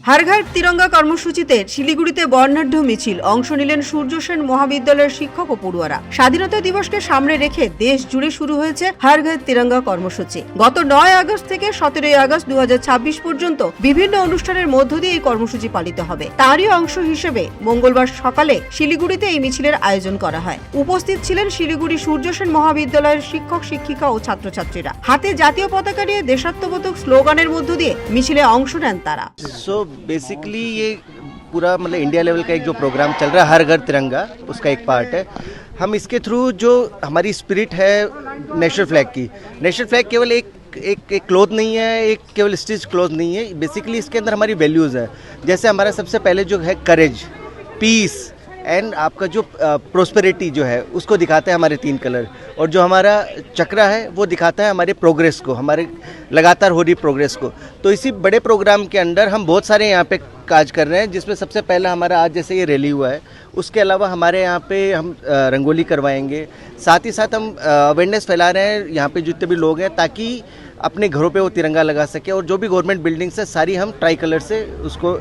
हर घर तिरंगा কর্মসূচিতে শিলিগুড়িতে বর্ণাঢ্য মিছিল অংশ নিলেন সূর্য সেন মহাবিদ্যালয়ের শিক্ষক ও পড়ুয়ারা। স্বাধীনতা দিবসকে সামনে রেখে দেশ জুড়ে শুরু হয়েছে হর ঘর তিরঙ্গা কর্মসূচি। গত 9 আগস্ট থেকে 17 আগস্ট 2026 পর্যন্ত বিভিন্ন অনুষ্ঠানের মধ্য দিয়ে এই কর্মসূচি পালিত হবে। তারই অংশ হিসেবে মঙ্গলবার সকালে শিলিগুড়িতে এই মিছিলের আয়োজন করা হয়। উপস্থিত ছিলেন শিলিগুড়ি সূর্য সেন মহাবিদ্যালয়ের শিক্ষক শিক্ষিকা ও ছাত্রছাত্রীরা। হাতে জাতীয় পতাকা নিয়ে দেশাত্মবোধক স্লোগানের মধ্য দিয়ে মিছিলে অংশ নেন তারা। बेसिकली ये पूरा मतलब इंडिया लेवल का एक जो प्रोग्राम चल रहा है हर घर तिरंगा, उसका एक पार्ट है। हम इसके थ्रू जो हमारी स्पिरिट है नेशनल फ्लैग की, नेशनल फ्लैग केवल एक क्लोथ नहीं है, एक केवल स्टिच क्लोथ नहीं है। बेसिकली इसके अंदर हमारी वैल्यूज़ है। जैसे हमारा सबसे पहले जो है करेज, पीस एंड आपका जो प्रोस्पेरिटी जो है उसको दिखाता है हमारे 3 कलर, और जो हमारा चक्रा है वो दिखाता है हमारे प्रोग्रेस को, हमारे लगातार हो रही प्रोग्रेस को। तो इसी बड़े प्रोग्राम के अंदर हम बहुत सारे यहाँ पे काज कर रहे हैं, जिसमें सबसे पहला हमारा आज जैसे ये रैली हुआ है, उसके अलावा हमारे यहाँ पे हम रंगोली करवाएंगे। साथ ही साथ हम अवेयरनेस फैला रहे हैं यहाँ पे जितने भी लोग हैं, ताकि अपने घरों पे वो तिरंगा लगा सके। और जो भी गवर्नमेंट बिल्डिंग्स है सारी हम ट्राई कलर से उसको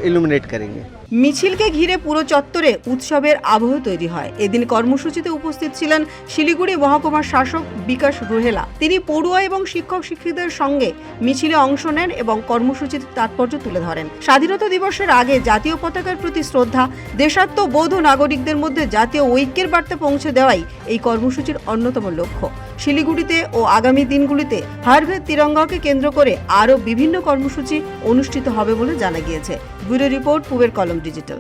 इल्यूमिनेट करेंगे। মিছিলকে ঘিরে পুরো চত্বরে উৎসবের আবহ তৈরি হয়। এদিন কর্মসূচিতে উপস্থিত ছিলেন শিলিগুড়ি মহকুমার শাসক বিকাশ রোহেলা। তিনি পড়ুয়া এবং শিক্ষক শিক্ষিকাদের সঙ্গে মিছিলে অংশ নেন এবং কর্মসূচির তাৎপর্য তুলে ধরেন। স্বাধীনতা দিবসের আগে জাতীয় পতাকার প্রতি শ্রদ্ধা, দেশাত্মবোধ ও নাগরিকদের মধ্যে জাতীয় ঐক্যের বার্তা পৌঁছে দেওয়াই এই কর্মসূচির অন্যতম লক্ষ্য। শিলিগুড়িতে ও আগামী দিনগুলিতে হর ঘর তিরঙ্গাকে কেন্দ্র করে আরও বিভিন্ন কর্মসূচি অনুষ্ঠিত হবে বলে জানা গিয়েছে। ব্যুরো রিপোর্ট, পূবের কলম ডিজিটাল।